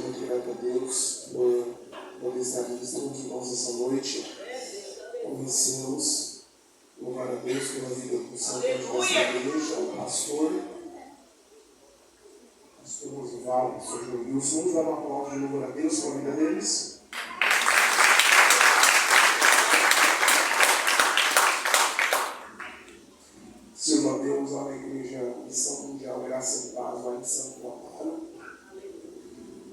muito grato a Deus por poder estar ministrando de nós essa noite. Conhecemos, louvar a Deus pela vida do santo da nossa igreja, o pastor Osvaldo, o pastor João Wilson. Vamos dar uma palavra de louvor a Deus pela vida deles. Sirva a Deus lá na igreja Missão Mundial Graça e Paz, lá em Santo Amaro.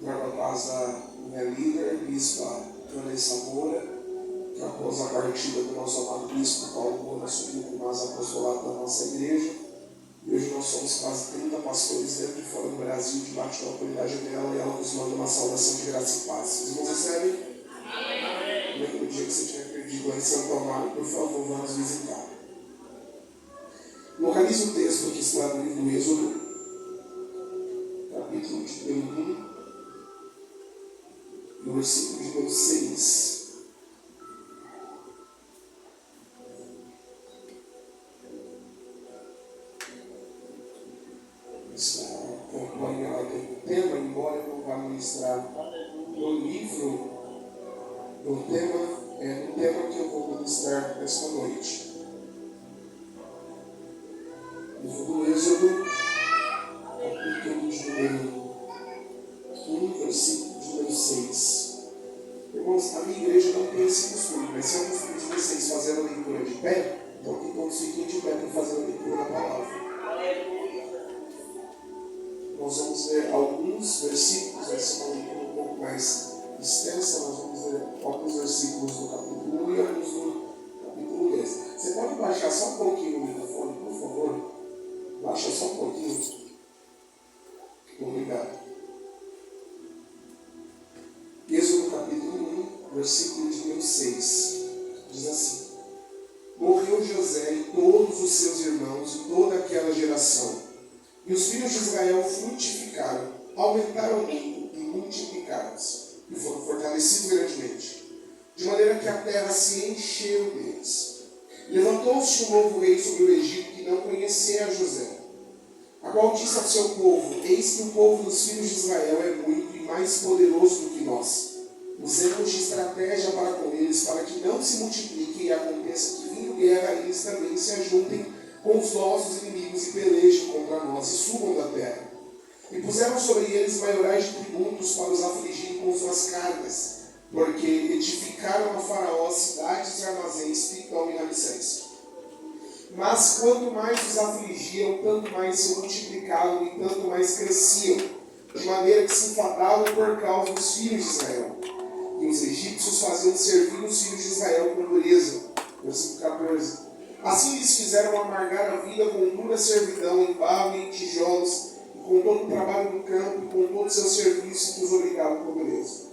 Traga a paz a minha líder, bispa Vanessa Moura, que após a partida do nosso amado bispo Paulo Moura assumiu com mais apostolado da nossa igreja. E hoje nós somos quase 30 pastores dentro e fora do Brasil, debaixo da autoridade dela, e ela nos manda uma saudação de graça e paz. Os irmãos recebem? Amém. No dia que você tiver perdido lá em Santo Amaro, por favor, vá nos visitar. Localize o texto que está no livro do Êxodo, capítulo de número 1, no versículo de número 6. Está acompanhado do tema, embora eu não vá ministrar no livro, no tema que eu vou ministrar esta noite. Livro do Êxodo, capítulo de número 1, versículo de número 6. Irmãos, a minha igreja não tem esse costume, mas se eu não de vocês fazer a leitura de pé, então que todos fiquem de pé para fazer a leitura da palavra. Nós vamos ver alguns versículos, vai ser uma leitura um pouco mais extensa, nós vamos ver alguns versículos do capítulo 1 e alguns do capítulo 2. Você pode baixar só um pouquinho o microfone, por favor? Baixa só um pouquinho. Obrigado. Êxodo capítulo 1, versículo de número 6. Diz assim: Morreu José e todos os seus irmãos e toda aquela geração. E os filhos de Israel frutificaram, aumentaram muito e multiplicaram-se, e foram fortalecidos grandemente, de maneira que a terra se encheu deles. Levantou-se um novo rei sobre o Egito que não conhecia José, a qual disse ao seu povo: Eis que o povo dos filhos de Israel é muito e mais poderoso do que nós. Usemos de estratégia para com eles, para que não se multipliquem e aconteça que, vindo guerra, eles também se ajuntem com os nossos inimigos e pelejem contra nós e subam da terra. E puseram sobre eles maiorais de tributos para os afligirem com suas cargas, porque edificaram a Faraó cidades e armazéns, Pitom e Ramsés. Mas quanto mais os afligiam, tanto mais se multiplicavam e tanto mais cresciam, de maneira que se enfadavam por causa dos filhos de Israel. E os egípcios faziam servir os filhos de Israel com dureza. Versículo 14. Assim lhes fizeram amargar a vida com dura servidão em barro e em tijolos, e com todo o trabalho do campo, e com todo o seu serviço, que os obrigavam com dureza.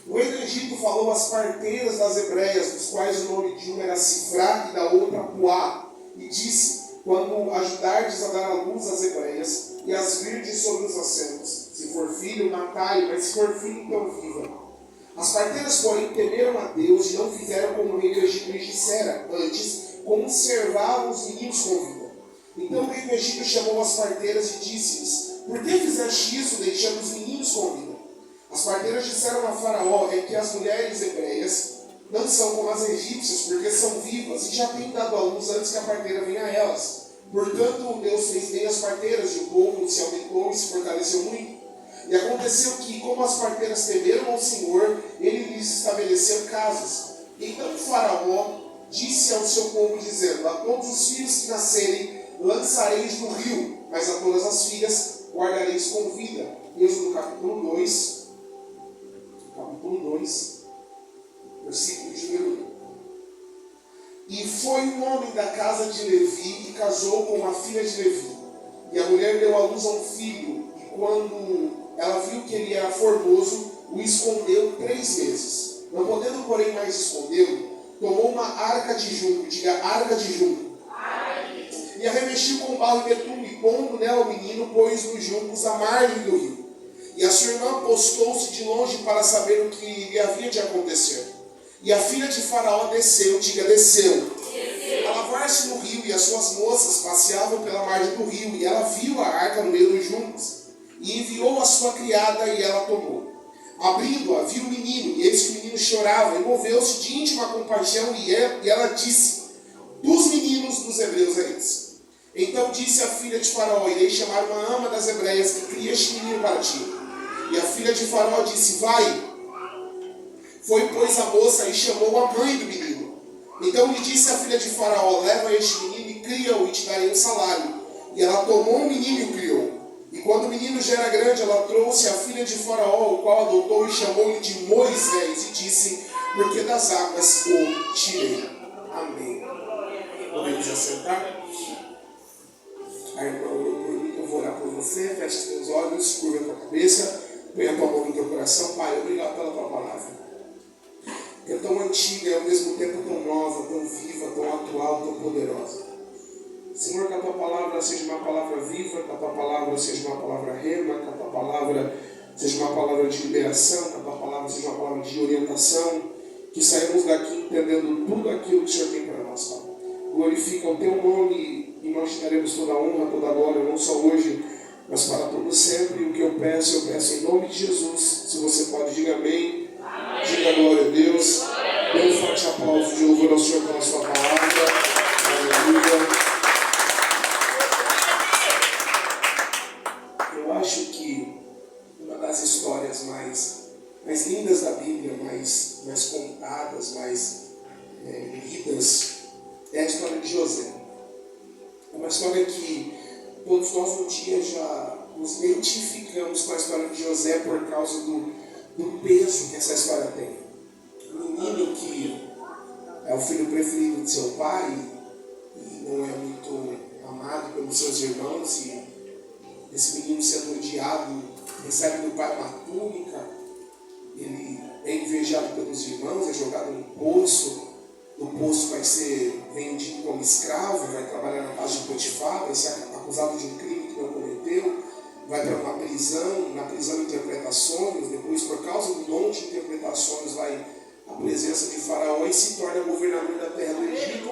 O rei do Egito falou às parteiras das hebreias, dos quais o nome de uma era Sifrá e da outra Puá, e disse: quando ajudardes a dar à luz às hebreias, e as virdes sobre os assentos, se for filho, matai-o, mas se for filho, então viva. As parteiras, porém, temeram a Deus e não fizeram como o rei do Egito lhes dissera, antes conservavam os meninos com vida. Então o rei do Egito chamou as parteiras e disse-lhes: por que fizeste isso, deixando os meninos com vida? As parteiras disseram a Faraó: é que as mulheres hebreias não são como as egípcias, porque são vivas e já têm dado à luz antes que a parteira venha a elas. Portanto, Deus fez bem as parteiras, e o povo se aumentou e se fortaleceu muito. E aconteceu que, como as parteiras temeram ao Senhor, ele lhes estabeleceu casas. Então o Faraó disse ao seu povo, dizendo: a todos os filhos que nascerem lançareis no rio, mas a todas as filhas guardareis com vida. Êxodo capítulo 2, versículo de número 1. E foi um homem da casa de Levi e casou com uma filha de Levi. E a mulher deu à luz a um filho, e quando ela viu que ele era formoso, o escondeu 3 meses. Não podendo, porém, mais escondê-lo, tomou uma arca de junco, diga arca de junco, e a revestiu com barro e betume, e pondo nela o menino, pôs nos juncos à margem do rio. E a sua irmã postou-se de longe para saber o que lhe havia de acontecer. E a filha de Faraó desceu, diga desceu, a lavar-se no rio, e as suas moças passeavam pela margem do rio, e ela viu a arca no meio dos juncos, e enviou a sua criada, e ela tomou. Abrindo-a, viu o menino, e eis que o menino chorava, e moveu-se de íntima compaixão, e ela disse: dos meninos dos hebreus é esse. Então disse a filha de Faraó: irei chamar uma ama das hebreias que cria este menino para ti. E a filha de Faraó disse: vai. Foi, pois, a moça e chamou a mãe do menino. Então lhe disse a filha de Faraó: leva este menino e cria-o, e te darei um salário. E ela tomou o menino e o criou. E quando o menino já era grande, ela trouxe a filha de Faraó, o qual adotou, e chamou-lhe de Moisés, e disse: porque das águas o tirei. Amém. Podemos assentar? A irmã orou por mim, eu vou orar por você. Feche os teus olhos, curva a tua cabeça, põe a tua mão no teu coração. Pai, obrigado pela tua palavra. Que é tão antiga e ao mesmo tempo tão nova, tão viva, tão atual, tão poderosa. Senhor, que a tua palavra seja uma palavra viva, que a tua palavra seja uma palavra rema, que a tua palavra seja uma palavra de liberação, que a tua palavra seja uma palavra de orientação, que saímos daqui entendendo tudo aquilo que o Senhor tem para nós, Pai. Glorifica o teu nome e nós te daremos toda a honra, toda a glória, não só hoje, mas para todo sempre. E o que eu peço em nome de Jesus. Se você pode, diga amém. Diga glória a Deus. Dê um forte aplauso de louvor ao Senhor pela sua palavra. Aleluia. Eu acho que uma das histórias mais lindas da Bíblia, mais contadas, mais lidas, é a história de José. É uma história que todos nós um dia já nos identificamos com a história de José por causa do peso que essa história tem. O menino que é o filho preferido de seu pai e não é muito amado pelos seus irmãos, e esse menino sendo odiado, recebe do pai uma túnica, ele é invejado pelos irmãos, é jogado no poço, do poço vai ser vendido como escravo, vai trabalhar na casa de Potifar, vai ser acusado de um crime que não cometeu, vai para uma prisão, na prisão interpreta sonhos, depois por causa do dom de interpretar sonhos vai à presença de Faraó e se torna governador da terra do Egito.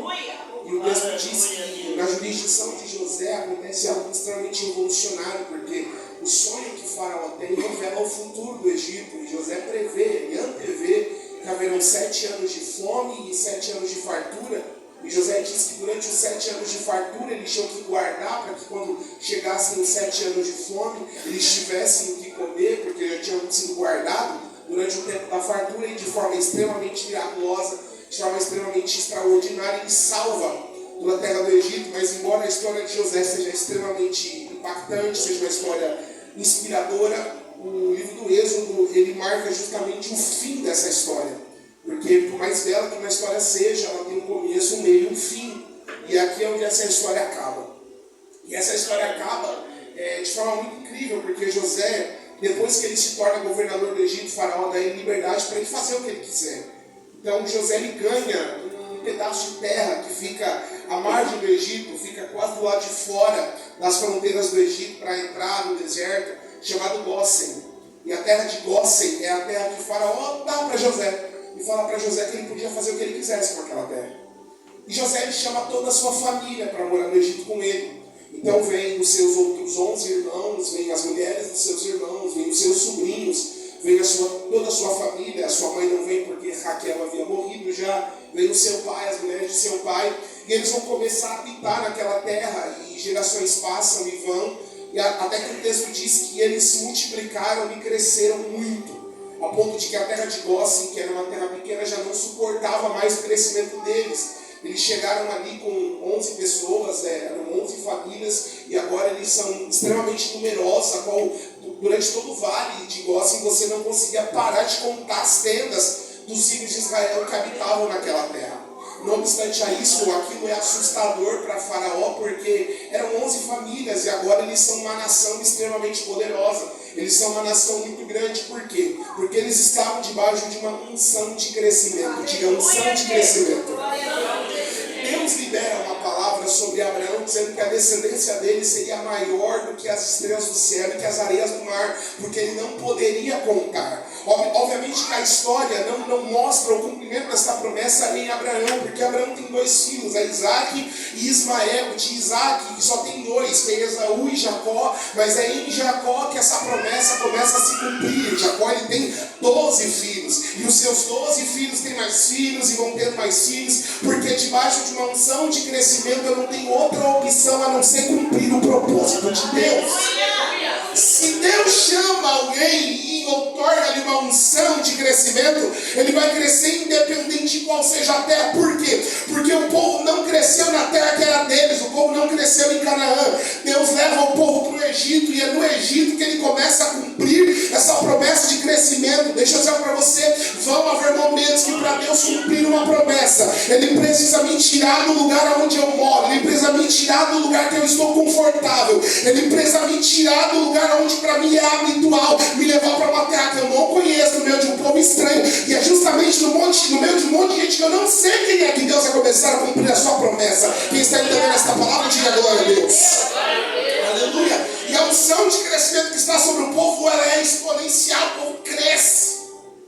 E o texto diz que na jurisdição de José acontece algo extremamente revolucionário, porque o sonho que Faraó tem revela o futuro do Egito, e José prevê e antevê que haverão 7 anos de fome e 7 anos de fartura. E José diz que durante os 7 anos de fartura eles tinham que guardar para que quando chegassem os 7 anos de fome eles tivessem o que comer, porque já tinham sido guardados durante o tempo da fartura, e de forma extremamente miraculosa, de forma extremamente extraordinária, ele salva toda a terra do Egito. Mas embora a história de José seja extremamente impactante, seja uma história inspiradora, o livro do Êxodo ele marca justamente o fim dessa história. Porque por mais bela que uma história seja, ela tem um começo, um meio e um fim. E aqui é onde essa história acaba. E essa história acaba de forma muito incrível, porque José, depois que ele se torna governador do Egito, Faraó dá ele liberdade para ele fazer o que ele quiser. Então José ele ganha um pedaço de terra que fica à margem do Egito, fica quase do lado de fora das fronteiras do Egito para entrar no deserto, chamado Gósen. E a terra de Gósen é a terra que Faraó dá para José. E fala para José que ele podia fazer o que ele quisesse com aquela terra. E José ele chama toda a sua família para morar no Egito com ele. Então vem os seus outros 11 irmãos, vem as mulheres dos seus irmãos, vem os seus sobrinhos, vem toda a sua família. A sua mãe não vem porque Raquel havia morrido já. Vem o seu pai, as mulheres de seu pai. E eles vão começar a habitar naquela terra. E gerações passam e vão. E até que o texto diz que eles se multiplicaram e cresceram muito. A ponto de que a terra de Gósen, que era uma terra pequena, já não suportava mais o crescimento deles. Eles chegaram ali com 11 pessoas, eram 11 famílias, e agora eles são extremamente numerosos, a qual durante todo o vale de Gósen você não conseguia parar de contar as tendas dos filhos de Israel que habitavam naquela terra. Não obstante a isso, aquilo é assustador para Faraó, porque eram 11 famílias e agora eles são uma nação extremamente poderosa. Eles são uma nação muito grande. Por quê? Porque eles estavam debaixo de uma unção de crescimento. Diga, unção de crescimento. Deus libera uma palavra sobre Abraão, dizendo que a descendência dele seria maior do que as estrelas do céu e que as areias do mar, porque ele não poderia contar. Obviamente que a história não mostra o cumprimento dessa promessa em Abraão, porque Abraão tem 2 filhos, Isaac e Ismael. De Isaac, que só tem 2, tem Esaú e Jacó, mas é em Jacó que essa promessa começa a se cumprir. Jacó ele tem 12 filhos, e os seus 12 filhos têm mais filhos e vão ter mais filhos, porque debaixo de uma unção de crescimento eu não tenho outra opção a não ser cumprir o propósito de Deus. Se Deus chama alguém e outorga-lhe uma unção de crescimento, ele vai crescer independente de qual seja a terra. Por quê? Porque o povo não cresceu na terra que era deles, o povo não cresceu em Canaã. Deus leva o povo para o Egito, e é no Egito que ele começa a cumprir essa promessa de crescimento. Deixa eu dizer para você, vão haver momentos que para Deus cumprir uma promessa, ele precisa me tirar do lugar onde eu moro, ele precisa me tirar do lugar que eu estou confortável, ele precisa me tirar do lugar onde para mim é habitual, me levar para uma terra que eu não conheço, no meio de um povo estranho, e é justamente no meio de um monte de gente que eu não sei quem é que Deus vai começar a cumprir a sua promessa. Quem está entendendo esta palavra, diga glória a Deus. Aleluia. E a unção de crescimento que está sobre o povo, ela é exponencial. O povo cresce,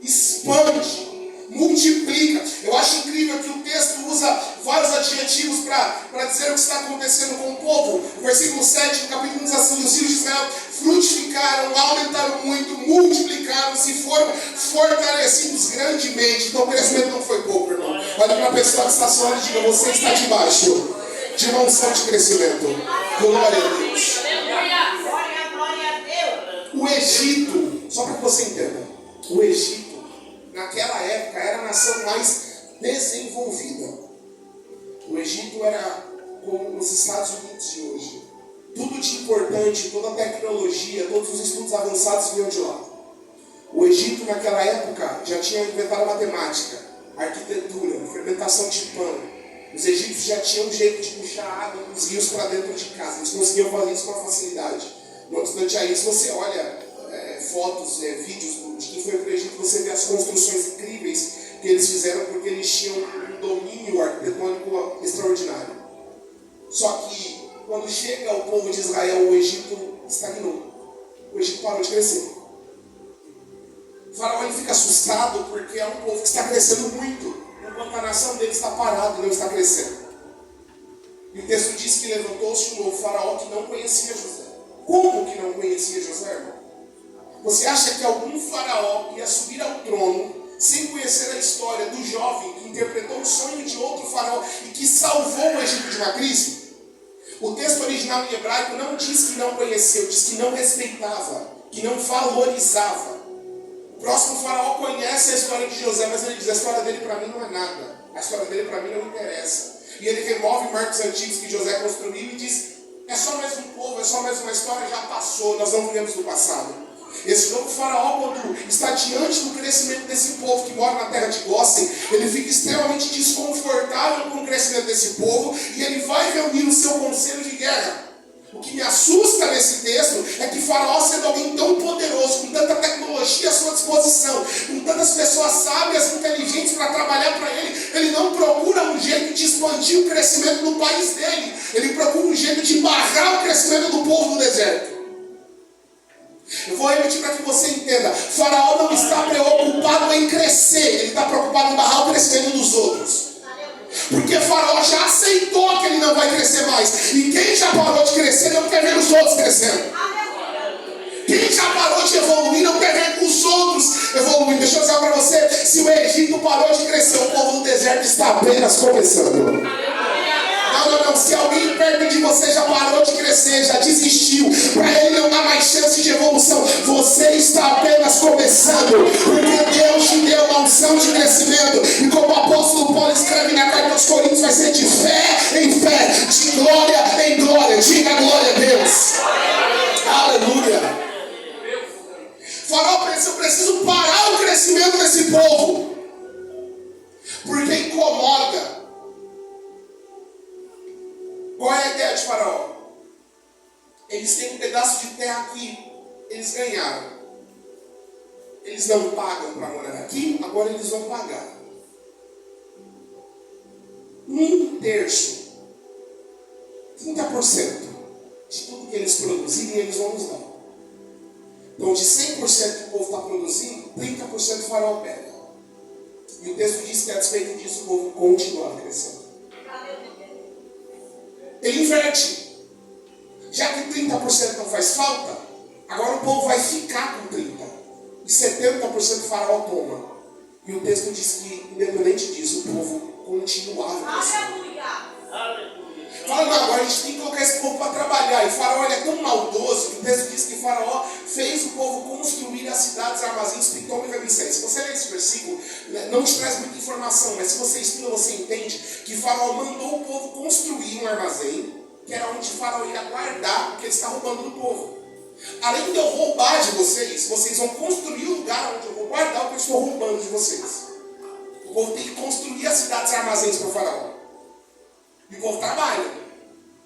expande, multiplica. Eu acho incrível que o texto usa vários adjetivos para dizer o que está acontecendo com o povo. O versículo 7 do capítulo 1 diz assim: os filhos de Israel frutificaram, aumentaram muito, multiplicaram, se foram fortalecidos grandemente. Então o crescimento não foi pouco, irmão. Olha para a pessoa que está só e diga: você está debaixo de uma unção de crescimento. Glória a Deus. O Egito, só para que você entenda, o Egito naquela época era a nação mais desenvolvida. O Egito era como os Estados Unidos de hoje. Tudo de importante, toda a tecnologia, todos os estudos avançados vinham de lá. O Egito naquela época já tinha inventado a matemática, a arquitetura, a fermentação de pão. Os egípcios já tinham um jeito de puxar água dos rios para dentro de casa. Eles conseguiam fazer isso com facilidade. No obstante a isso, você olha fotos, vídeos de quem foi para o Egito, você vê as construções incríveis que eles fizeram, porque eles tinham um domínio arquitetônico extraordinário. Só que quando chega o povo de Israel, o Egito estagnou. O Egito parou de crescer. O faraó ele fica assustado porque é um povo que está crescendo muito, enquanto a nação dele está parada e não está crescendo. E o texto diz que levantou-se um novo faraó que não conhecia José. Como que não conhecia José, irmão? Você acha que algum faraó ia subir ao trono sem conhecer a história do jovem que interpretou o sonho de outro faraó e que salvou o Egito de uma crise? O texto original em hebraico não diz que não conheceu, diz que não respeitava, que não valorizava. O próximo faraó conhece a história de José, mas ele diz: a história dele para mim não é nada, a história dele para mim não interessa. E ele remove marcos antigos que José construiu e diz: é só mais um povo, é só mais uma história, já passou, nós não vivemos do passado. Esse novo faraó, quando está diante do crescimento desse povo que mora na terra de Gósen, ele fica extremamente desconfortável com o crescimento desse povo e ele vai reunir o seu conselho de guerra. O que me assusta nesse texto é que Faraó, sendo alguém tão poderoso, com tanta tecnologia à sua disposição, com tantas pessoas sábias, inteligentes para trabalhar para ele, ele não procura um jeito de expandir o crescimento do país dele, ele procura um jeito de barrar o crescimento do povo no deserto. Eu vou repetir para que você entenda: Faraó não está preocupado em crescer, ele está preocupado em barrar o crescimento dos outros. Porque Faraó já aceitou que ele não vai crescer mais. E quem já parou de crescer não quer ver os outros crescendo. Quem já parou de evoluir não quer ver os outros evoluindo. Deixa eu dizer para você: se o Egito parou de crescer, o povo do deserto está apenas começando. Não. Se alguém perto de você já parou de crescer, já desistiu, para ele não dá mais chance de evolução, você está apenas começando, porque Deus te deu uma unção de crescimento. E como o apóstolo Paulo escreve na carta aos Coríntios, vai ser de fé em fé, de glória em glória. Diga glória a Deus. Aleluia. Faraó pensa: eu preciso parar o crescimento desse povo, porque incomoda. Qual é a ideia de Faraó? Eles têm um pedaço de terra que eles ganharam. Eles não pagam para morar aqui, agora eles vão pagar 1/3 30% de tudo que eles produzirem, eles vão nos dar. Então, de 100% que o povo está produzindo, 30% o faraó pega. E o texto diz que a despeito disso, o povo continua crescendo. Ele inverte. Já que 30% não faz falta, agora o povo vai ficar com 30%. E 70% o faraó toma. E o texto diz que, independente disso, o povo continuava crescendo. Fala, não, agora a gente tem que colocar esse povo para trabalhar. E o faraó ele é tão maldoso que o texto diz que o faraó fez o povo construir as cidades, armazéns, Pitom e Ramsés. Se você ler esse versículo, não te traz muita informação, mas se você estuda, você entende que o faraó mandou o povo construir um armazém, que era onde o faraó ia guardar o que ele está roubando do povo. Além de eu roubar de vocês, vocês vão construir o lugar onde eu vou guardar o que eu estou roubando de vocês. O povo tem que construir as cidades, armazéns para o faraó. E o povo trabalha.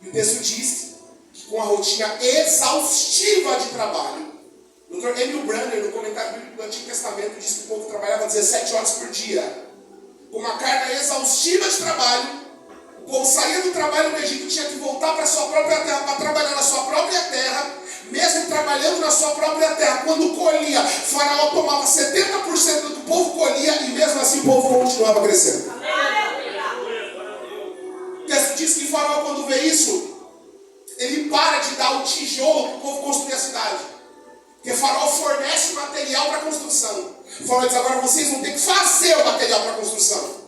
E o texto diz que com a rotina exaustiva de trabalho, o Dr. Emil Brunner, no comentário bíblico do Antigo Testamento, diz que o povo trabalhava 17 horas por dia. Com uma carga exaustiva de trabalho, o povo saía do trabalho no Egito, tinha que voltar para a sua própria terra, para trabalhar na sua própria terra, mesmo trabalhando na sua própria terra. Quando colhia, o faraó tomava 70% do que o povo colhia, e mesmo assim o povo continuava crescendo. O texto diz que o faraó, quando vê isso, ele para de dar o tijolo para o povo construir a cidade. Porque o faraó fornece material para a construção. O faraó diz, agora vocês vão ter que fazer o material para a construção.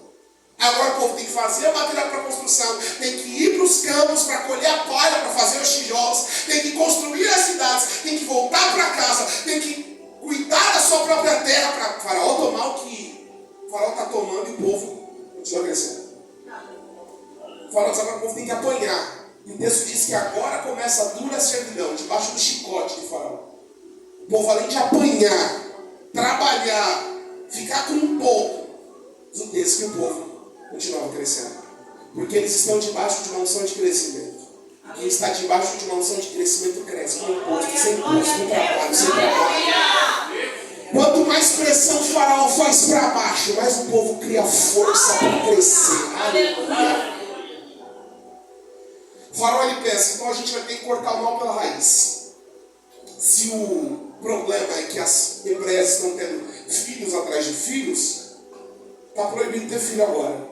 Agora o povo tem que fazer o material para a construção, tem que ir para os campos para colher a palha, para fazer os tijolos, tem que construir as cidades, tem que voltar para casa, tem que cuidar da sua própria terra para o faraó tomar o que o faraó está tomando e o povo continua crescendo. O faraó diz, agora o povo tem que apanhar. E o texto diz que agora começa a dura servidão, debaixo do chicote do faraó. O povo, além de apanhar, trabalhar, ficar com um pouco, diz o texto que o povo continuava crescendo. Porque eles estão debaixo de uma unção de crescimento. Quem está debaixo de uma unção de crescimento cresce. Com imposto, sem trabalho, sem trabalho. Quanto mais pressão o faraó faz para baixo, mais o povo cria força para crescer. Aleluia. O faraó ele pensa, então a gente vai ter que cortar o mal pela raiz. Se o problema é que as hebreias estão tendo filhos atrás de filhos, está proibido ter filho agora.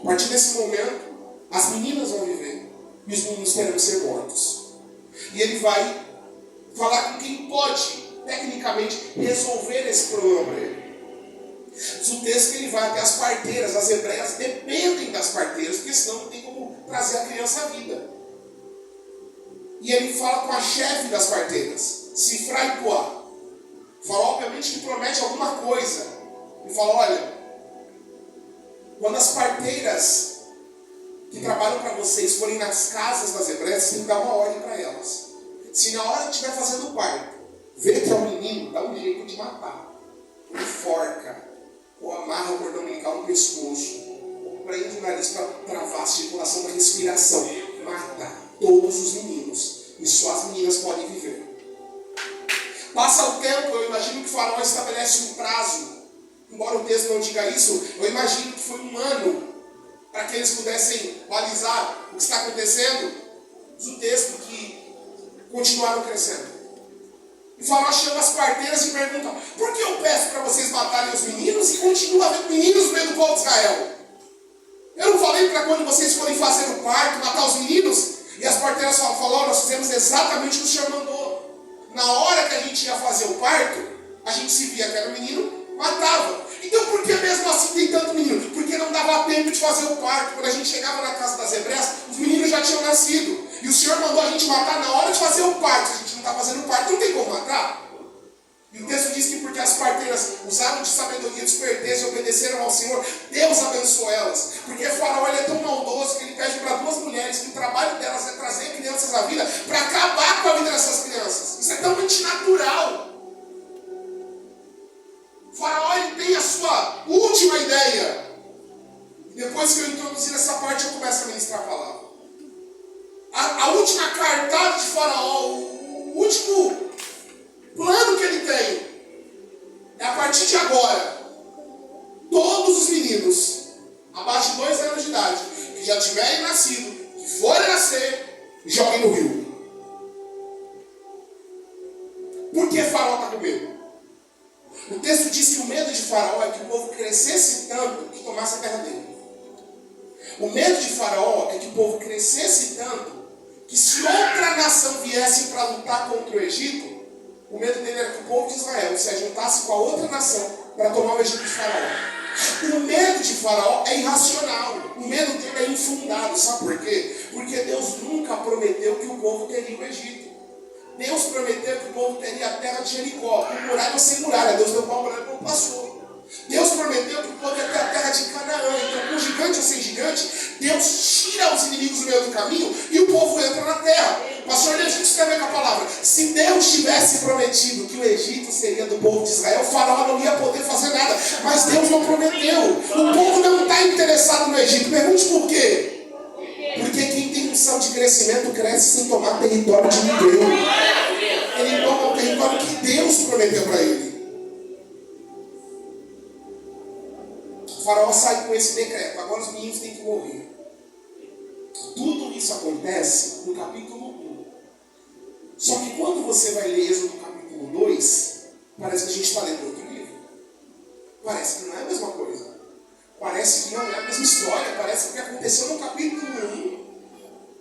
A partir desse momento, as meninas vão viver e os meninos terão que ser mortos. E ele vai falar com quem pode, tecnicamente, resolver esse problema para ele. Diz o texto que ele vai até as parteiras. As hebreias dependem das parteiras, porque senão não tem como trazer a criança à vida. E ele fala com a chefe das parteiras, Sifra e Puá. Fala, obviamente, que promete alguma coisa. Ele fala, olha, quando as parteiras que trabalham para vocês forem nas casas das hebreias, tem que dar uma ordem para elas. Se na hora que estiver fazendo o parto, vê que é um menino, dá um jeito de matar. Ou enforca, ou amarra o cordão umbilical no pescoço, ou prende o nariz para travar a circulação da respiração. Mata todos os meninos, e só as meninas podem viver. Passa o tempo, eu imagino que o faraó estabelece um prazo. Embora o texto não diga isso, eu imagino que foi 1 ano para que eles pudessem balizar o que está acontecendo. Diz o texto que continuaram crescendo. E o faraó chama as parteiras e pergunta, por que eu peço para vocês matarem os meninos e continua havendo meninos no meio do povo de Israel? Eu não falei para quando vocês forem fazer o parto, matar os meninos? E as parteiras falaram, nós fizemos exatamente o que o Senhor mandou. Na hora que a gente ia fazer o parto, a gente se via que era um menino, matava. Então por que mesmo assim tem tanto menino? Porque não dava tempo de fazer o parto. Quando a gente chegava na casa das hebreias, os meninos já tinham nascido. E o Senhor mandou a gente matar na hora de fazer o parto. Se a gente não está fazendo o parto, não tem como matar. E o texto diz que porque as parteiras usaram de sabedoria, de esperteza e obedeceram ao Senhor, Deus abençoou elas. Porque o faraó ele é tão maldoso que ele pede para 2 mulheres que o trabalho delas é trazer crianças à vida para acabar com a vida dessas crianças. Isso é tão antinatural. O faraó ele tem a sua última ideia. E depois que eu introduzir essa parte, eu começo a ministrar a palavra. A última cartada de faraó, o último plano que ele tem é a partir de agora, todos os meninos abaixo de 2 anos de idade, que já tiverem nascido, que forem nascer, joguem no rio. Por que Faraó está com medo? O texto diz que o medo de Faraó é que o povo crescesse tanto que tomasse a terra dele. O medo de Faraó é que o povo crescesse tanto que se outra nação viesse para lutar contra o Egito, o medo dele era que o povo de Israel se ajuntasse com a outra nação para tomar o Egito de Faraó. O medo de Faraó é irracional. O medo dele é infundado. Sabe por quê? Porque Deus nunca prometeu que o povo teria o Egito. Deus prometeu que o povo teria a terra de Jericó, com muralha ou sem muralha. Deus deu para a muralha e o povo passou. Deus prometeu que o povo ia ter a terra de Canaã. Então, com gigante ou sem gigante, Deus tira os inimigos do meio do caminho e o povo entra na terra. Pastor, a gente escreve com a palavra. Se Deus tivesse prometido que o Egito seria do povo de Israel, o Faraó não ia poder fazer nada. Mas Deus não prometeu. O povo não está interessado no Egito. Pergunte por quê? Porque quem tem missão de crescimento cresce sem tomar território de ninguém. Ele toma o território que Deus prometeu para ele. O Faraó sai com esse decreto. Agora os meninos têm que morrer. Tudo isso acontece no capítulo 1. Só que quando você vai ler Êxodo capítulo 2, parece que a gente está lendo outro livro. Parece que não é a mesma coisa. Parece que não é a mesma história. Parece que o que aconteceu no capítulo 1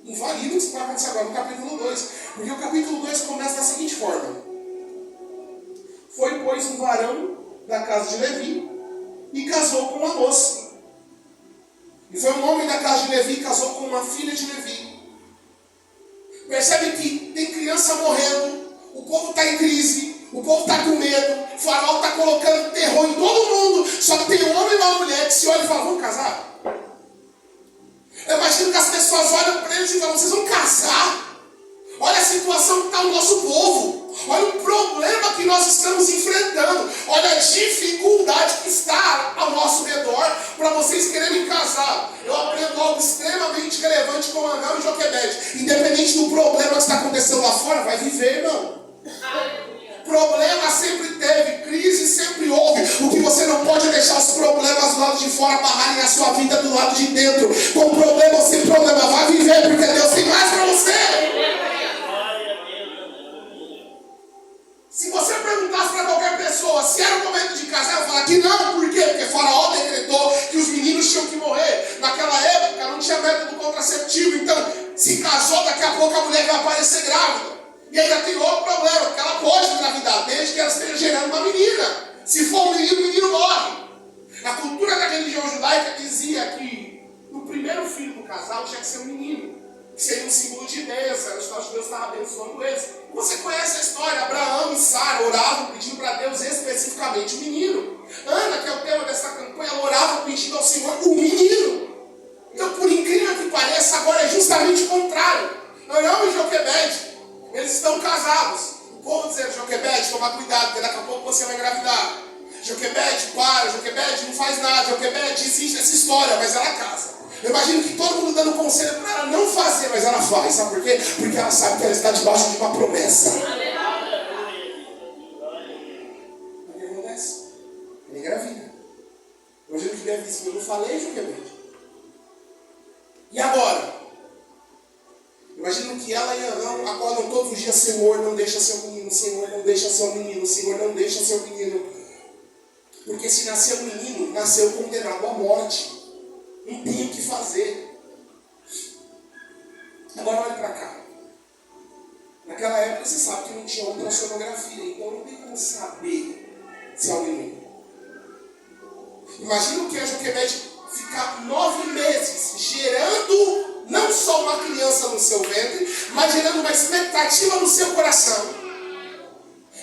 invalida o que vai acontecer agora no capítulo 2. Porque o capítulo 2 começa da seguinte forma. Foi, pois, um varão da casa de Levi e casou com uma moça. E foi um homem da casa de Levi e casou com uma filha de Levi. Percebe que tem criança morrendo, o povo está em crise, o povo está com medo, o Faraó está colocando terror em todo mundo, só que tem um homem e uma mulher que se olham e falam, vamos casar? Eu imagino que as pessoas olham para eles e falam, vocês vão casar? Olha a situação que está o nosso povo. Olha o problema que nós estamos enfrentando. Olha a dificuldade que está ao nosso redor para vocês quererem casar. Eu aprendo algo extremamente relevante com Anão e Joquebede. Independente do problema que está acontecendo lá fora, vai viver, irmão. Problema sempre teve, crise sempre houve. O que você não pode é deixar os problemas do lado de fora barrarem a sua vida do lado de dentro. Com problema ou sem problema, vai viver, porque Deus tem mais para você. Se você perguntasse para qualquer pessoa se era o momento de casar, eu ia falar que não. Por quê? Porque Faraó decretou que os meninos tinham que morrer. Naquela época não tinha método contraceptivo. Então, se casou, daqui a pouco a mulher vai aparecer grávida. E ainda tem outro problema, porque ela pode engravidar desde que ela esteja gerando uma menina. Se for um menino, o menino morre. A cultura da religião judaica dizia que o primeiro filho do casal tinha que ser um menino, que seria um símbolo de bênção, era o sinal de Deus estava abençoando eles. Você conhece a história, Abraão e Sara oravam pedindo para Deus especificamente o menino. Ana, que é o tema dessa campanha, ela orava pedindo ao Senhor o menino. Então, por incrível que pareça, agora é justamente o contrário. Arão e Joquebede, eles estão casados. O povo dizendo, Joquebede, toma cuidado, porque daqui a pouco você vai engravidar. Joquebede, para, Joquebede, não faz nada. Joquebede, existe essa história, mas ela casa. Eu imagino que todo mundo dando conselho para ela não fazer, mas ela faz. Sabe por quê? Porque ela sabe que ela está debaixo de uma promessa. O que acontece? Ela engravida. Eu imagino que deve dizer, eu não falei, Joquebede. E agora? Imagino que ela e Arão acordam todos os dias, Senhor, não deixa seu menino, Senhor, não deixa seu menino, Senhor, não deixa seu menino. Porque se nasceu um menino, nasceu condenado à morte. Não tem o que fazer. Agora olhe para cá. Naquela época você sabe que não tinha ultrassonografia, então não tem como saber se é um menino. Imagina o que a Joquebede ficar 9 meses gerando não só uma criança no seu ventre, mas gerando uma expectativa no seu coração.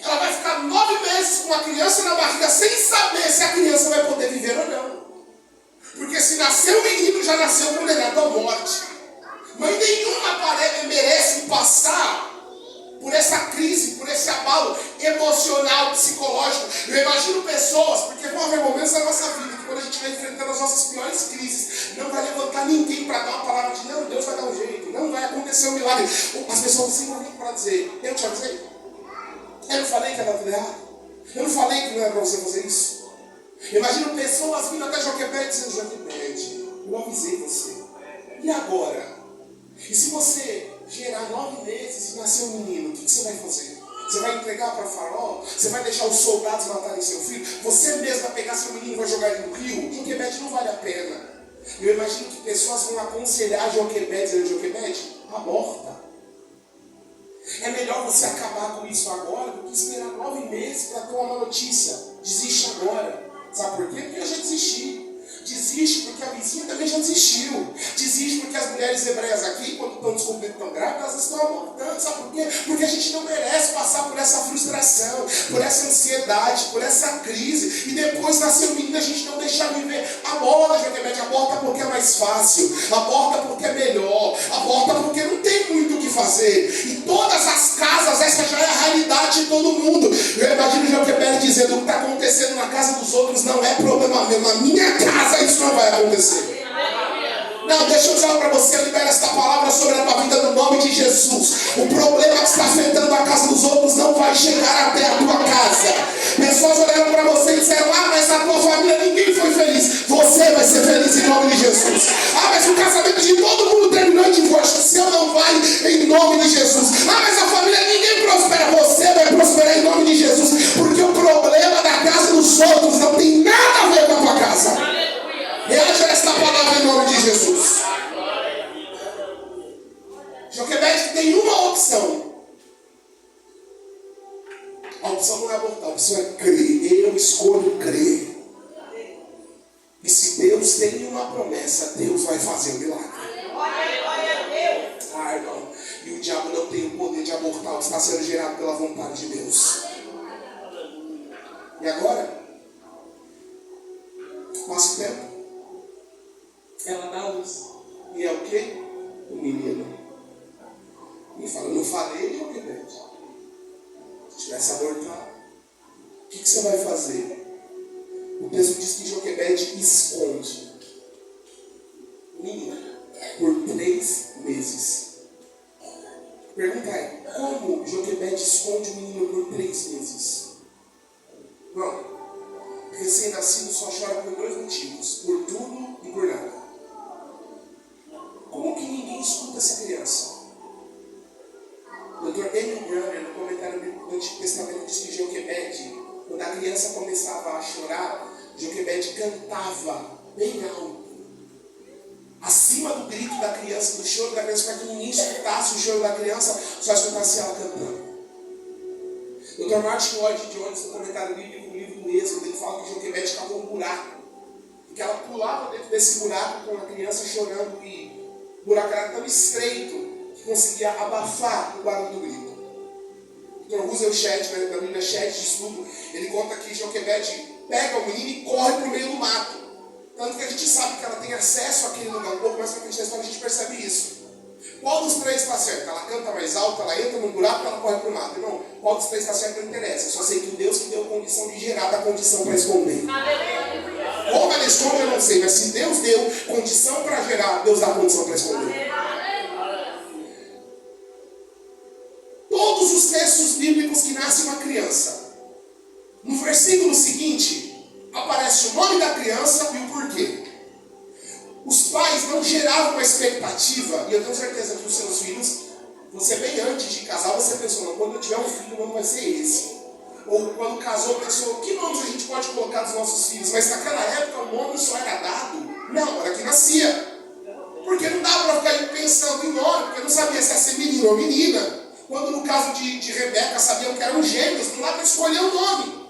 Ela vai ficar 9 meses com uma criança na barriga sem saber se a criança vai poder viver ou não. Porque se nasceu um menino, já nasceu condenado à morte. Mãe nenhuma merece passar por essa crise, por esse abalo emocional, psicológico. Eu imagino pessoas, porque vão haver momentos na nossa vida que quando a gente vai enfrentando as nossas piores crises, não vai levantar ninguém para dar uma palavra de não, Deus vai dar um jeito, não vai acontecer um milagre. As pessoas assim vão vir para dizer, eu te avisei? Eu não falei que era tudo errado? Eu não falei que não era para você fazer isso? Imagino pessoas vindo até Joquebede dizendo, Joquebede, eu avisei você. E agora? E se você gerar 9 meses e nascer um menino, o que você vai fazer? Você vai entregar para Faraó? Você vai deixar os soldados matarem seu filho? Você mesmo vai pegar seu menino e vai jogar ele no rio? Joquebede não vale a pena. Eu imagino que pessoas vão aconselhar Joquebede, aborta. É melhor você acabar com isso agora do que esperar 9 meses para ter uma notícia. Desiste agora. Sabe por quê? Porque eu já desisti. Desiste porque a vizinha também já desistiu. Desiste porque as mulheres hebreias aqui, quando estão descobrindo que estão grávidas, elas estão abortando. Sabe por quê? Porque a gente não merece passar por essa frustração, por essa ansiedade, por essa crise. E depois nascer um menino, a gente não deixar viver. Aborta, Joquebede, aborta porque é mais fácil. Aborta porque é melhor. Aborta porque não tem muito o que fazer. Em todas as casas, essa já é a realidade de todo mundo. Eu imagino Joquebede dizendo: o que está acontecendo na casa dos outros não é problema meu. Na minha casa isso não vai acontecer. Não, deixa eu falar para você, libera esta palavra sobre a tua vida no nome de Jesus. O problema que está afetando a casa dos outros não vai chegar até a tua casa. Pessoas olharam para você e disseram: ah, mas na tua família ninguém foi feliz. Você vai ser feliz em nome de Jesus. Ah, mas o casamento de todo mundo terminou em divórcio. O seu não vai em nome de Jesus. Ah, mas a família ninguém prospera. Você vai prosperar em nome de Jesus. Porque o problema da casa dos outros não tem nada a ver com a tua casa. Reaja esta palavra em nome de Jesus. Joquebede tem uma opção. A opção não é abortar, a opção é crer. Eu escolho crer. E se Deus tem uma promessa, Deus vai fazer um milagre. Ah, irmão. E o diabo não tem o poder de abortar o que está sendo gerado pela vontade de Deus. E agora? Passa o tempo. Ela dá a luz. E é o quê? O menino. E fala: não falei, Joquebede. Se tivesse abortado, o que você vai fazer? O texto diz que Joquebede esconde o menino por 3 meses. Pergunta é: como Joquebede esconde o menino por 3 meses? Bom, recém-nascido só chora por 2 motivos: por tudo e por nada. Como que ninguém escuta essa criança? O Dr. Daniel Brunner, no comentário do Antigo Testamento, diz que Joquebede, quando a criança começava a chorar, Joquebede cantava bem alto, acima do grito da criança, do choro da criança, para que ninguém escutasse o choro da criança, só escutasse ela cantando. Dr. Martin Lloyd Jones, no comentário bíblico do livro do Êxodo, ele fala que Joquebede cavou um buraco, e que ela pulava dentro desse buraco com a criança chorando, e o buraco era tão estreito que conseguia abafar o barulho do grito. Dr. Russell Shedd, da Bíblia Shedd de Estudo, ele conta que Joquebede pega o menino e corre para o meio do mato. Tanto que a gente sabe que ela tem acesso àquele lugar. Um pouco mais para frente da história a gente percebe isso. Qual dos 3 está certo? Ela canta mais alto, ela entra no buraco, ela corre para o mato. Irmão, qual dos 3 está certo não interessa. Eu só sei que o Deus que deu condição de gerar dá condição para esconder. Como ela esconde eu não sei, mas se Deus deu condição para gerar, Deus dá condição para esconder. Todos os textos bíblicos que nasce uma criança, no versículo seguinte, aparece o nome da criança e o porquê. Os pais não geravam uma expectativa, e eu tenho certeza que os seus filhos, você bem antes de casar, você pensou: não, quando eu tiver um filho, o nome vai ser esse. Ou quando casou, pensou: que nomes a gente pode colocar dos nossos filhos? Mas naquela época o nome só era dado na hora que nascia. Porque não dava para ficar pensando em nome, porque não sabia se ia ser menino ou menina. Quando no caso de Rebeca sabiam que eram gêmeos, não dá para escolher o nome.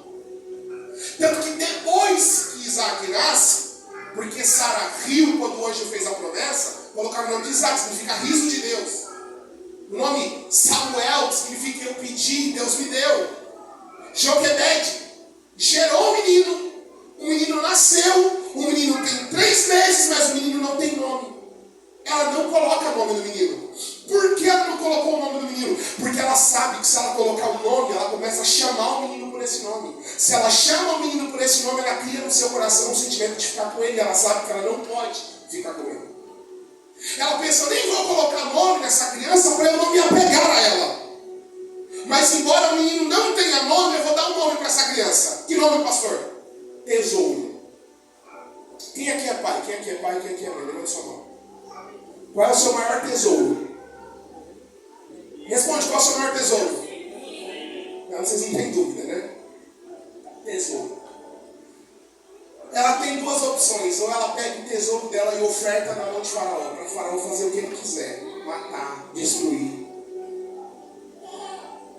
Tanto que depois que Isaac nasce, porque Sara riu quando o anjo fez a promessa, colocaram o nome de Isaac, significa riso de Deus. O nome Samuel significa eu pedi, Deus me deu. Joquebede gerou o menino nasceu, o menino tem 3 meses, mas o menino não tem nome. Ela não coloca nome no menino. Por que ela não colocou o nome do menino? Porque ela sabe que se ela colocar o nome, ela começa a chamar o menino por esse nome. Se ela chama o menino por esse nome, ela cria no seu coração um sentimento de ficar com ele. Ela sabe que ela não pode ficar com ele. Ela pensa: eu nem vou colocar nome nessa criança para eu não me apegar a ela. Mas embora o menino não tenha nome, eu vou dar um nome para essa criança. Que nome, pastor? Tesouro. Quem aqui é pai? Quem aqui é pai? Quem aqui é mãe? Levanta sua mão. Qual é o seu maior tesouro? Responde, qual é o seu maior tesouro? Não, vocês não têm dúvida, né? Tesouro. Ela tem duas opções. Ou ela pega o tesouro dela e oferta na mão de Faraó, para o Faraó fazer o que ele quiser. Matar, destruir.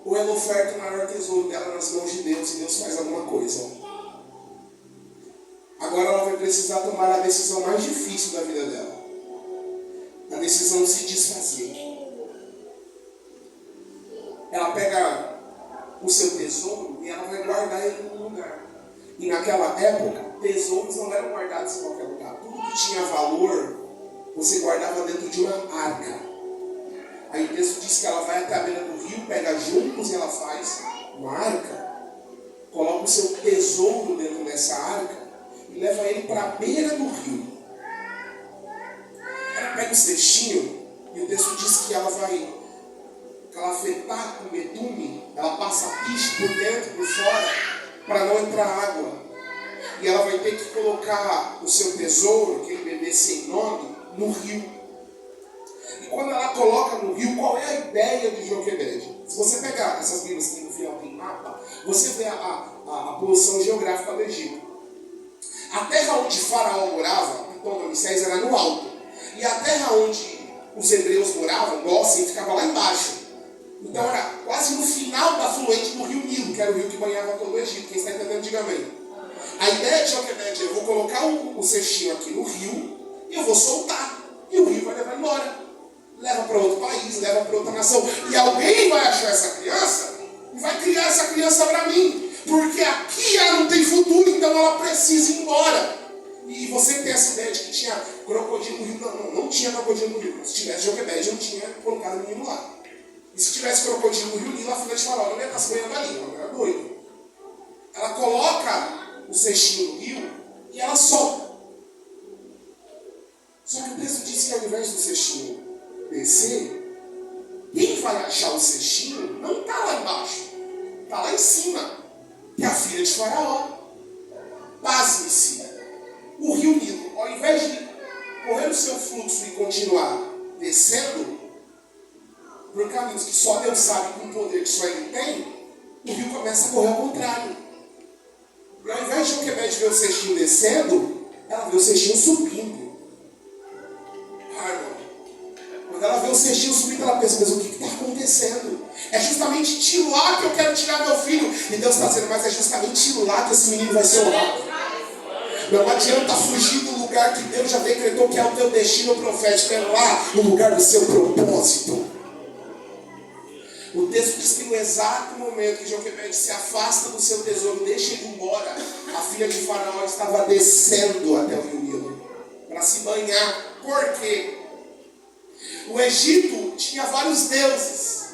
Ou ela oferta o maior tesouro dela nas mãos de Deus e Deus faz alguma coisa. Agora ela vai precisar tomar a decisão mais difícil da vida dela. A decisão de se desfazer. Ela pega o seu tesouro e ela vai guardar ele num lugar. E naquela época, tesouros não eram guardados em qualquer lugar. Tudo que tinha valor, você guardava dentro de uma arca. Aí o texto diz que ela vai até a beira do rio, pega juncos e ela faz uma arca, coloca o seu tesouro dentro dessa arca e leva ele para a beira do rio. Ela pega o cestinho e o texto diz que ela vai calafetar com betume, ela passa piche por dentro e por fora para não entrar água. E ela vai ter que colocar o seu tesouro, aquele bebê sem nome, no rio. E quando ela coloca no rio, qual é a ideia de Joquebede? Se você pegar essas Bíblias que no final tem mapa, você vê a posição geográfica do Egito. A terra onde Faraó morava, Pitom, Ramsés, era no alto. E a terra onde os hebreus moravam, Gósen, ficava lá embaixo. Então era quase no final da fluente do rio Nilo, que era o rio que banhava todo o Egito. Quem está entendendo, diga amém. A ideia de Joquebede é: eu vou colocar o cestinho aqui no rio e eu vou soltar. E o rio vai levar embora. Leva para outro país, leva para outra nação. E alguém vai achar essa criança e vai criar essa criança para mim. Porque aqui ela não tem futuro, então ela precisa ir embora. E você tem essa ideia de que tinha crocodilo no rio. Não tinha crocodilo no rio. Se tivesse Joquebede, eu não tinha colocado o menino lá. E se tivesse crocodilo no rio Nilo, a filha de Faraó não ia estar se banhando ali, ela era doida. Ela coloca o cestinho no rio e ela solta. Só que o texto diz que ao invés do cestinho descer, quem vai achar o cestinho não está lá embaixo, está lá em cima, que é a filha de Faraó. Pasme-se, o rio Nilo, ao invés de correr o seu fluxo e continuar descendo, por caminhos que só Deus sabe, com o poder que só Ele tem, o rio começa a correr ao contrário. E ao invés de Joquebede ver o cestinho descendo, ela vê o cestinho subindo. Quando ela vê o cestinho subindo, ela pensa: mas o que está acontecendo? É justamente de lá que eu quero tirar meu filho. E Deus está dizendo: mas é justamente de lá que esse menino vai ser honrado. Não adianta fugir do lugar que Deus já decretou que é o teu destino profético. É lá o lugar do seu propósito. O texto diz que no exato momento que Joquebede se afasta do seu tesouro, deixa ele embora, a filha de Faraó estava descendo até o rio Nilo para se banhar. Por quê? O Egito tinha vários deuses.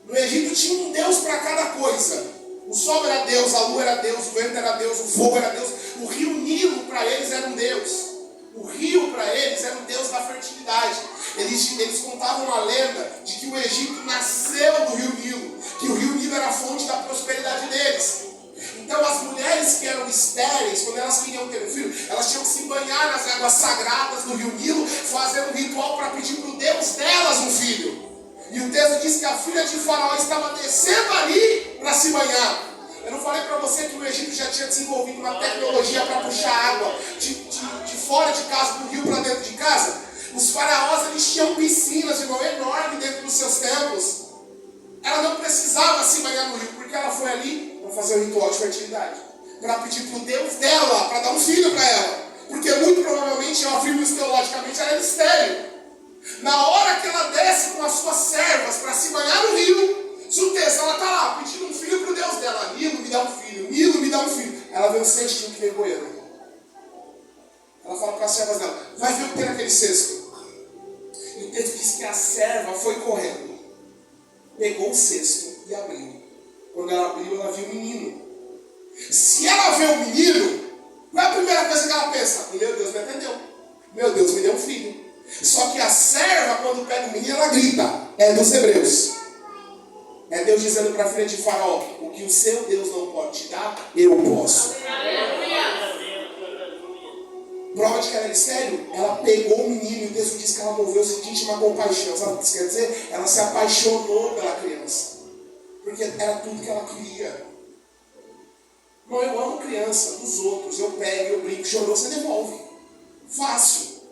No Egito tinha um deus para cada coisa. O sol era Deus, a lua era Deus, o vento era Deus, o fogo era Deus. O rio Nilo para eles era um Deus. O rio para eles era o Deus da fertilidade. Eles contavam a lenda de que o Egito nasceu do rio Nilo, que o rio Nilo era a fonte da prosperidade deles. Então as mulheres que eram estéreis, quando elas queriam ter um filho, elas tinham que se banhar nas águas sagradas do rio Nilo, fazer um ritual para pedir para o Deus delas um filho. E o texto diz que a filha de Faraó estava descendo ali para se banhar. Eu não falei para você que o Egito já tinha desenvolvido uma tecnologia para puxar água de fora de casa, do rio para dentro de casa? Os faraós, eles tinham piscinas, irmão, enormes dentro dos seus templos. Ela não precisava se banhar no rio, porque ela foi ali para fazer o ritual de fertilidade, para pedir para o Deus dela, para dar um filho para ela. Porque muito provavelmente, eu afirmo isso teologicamente, ela era estéril. Na hora que ela desce com as suas servas para se banhar no rio, Sutessa, ela está lá pedindo um filho para o Deus dela. Nilo, me dá um filho. Nilo, me dá um filho. Ela vê um cestinho que vem boiando. Ela fala para as servas dela: vai ver o que tem naquele cesto. E o texto diz que a serva foi correndo, pegou o cesto e abriu. Quando ela abriu, ela viu o menino. Se ela vê o menino, qual é a primeira coisa que ela pensa? Meu Deus me atendeu. Meu Deus me deu um filho. Só que a serva, quando pega o menino, ela grita: é dos hebreus. É Deus dizendo para a filha de Faraó: o que o seu Deus não pode te dar, eu posso. prova de que ela era estéril, ela pegou o menino e o texto diz que ela moveu-se de íntima compaixão. Sabe o que isso quer dizer? Ela se apaixonou pela criança. Porque era tudo que ela queria. Não, eu amo criança dos outros. Eu pego, eu brinco, chorou, você devolve. Fácil.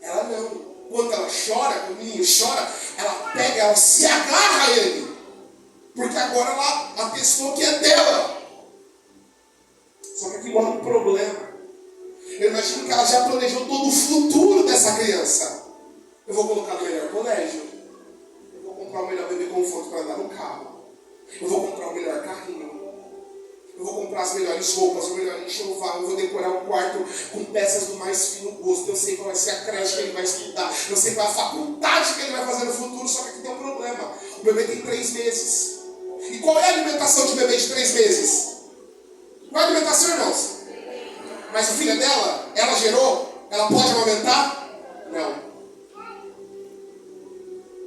Ela não. Quando ela chora, quando o menino chora, ela pega, ela se agarra a ele. Porque agora ela atestou que é dela. Só que aqui há um problema. Eu imagino que ela já planejou todo o futuro dessa criança. Eu vou colocar no melhor colégio. Eu vou comprar o melhor bebê conforto para andar no carro. Eu vou comprar o melhor carrinho. Eu vou comprar as melhores roupas, o melhor enxoval. Eu vou decorar o quarto com peças do mais fino gosto. Eu sei qual vai ser a creche que ele vai estudar. Eu sei qual é a faculdade que ele vai fazer no futuro. Só que aqui tem um problema. O bebê tem 3 meses. E qual é a alimentação de bebê de 3 meses? Qual é a alimentação, irmãos? Mas o filho é dela? Ela gerou? Ela pode amamentar? Não.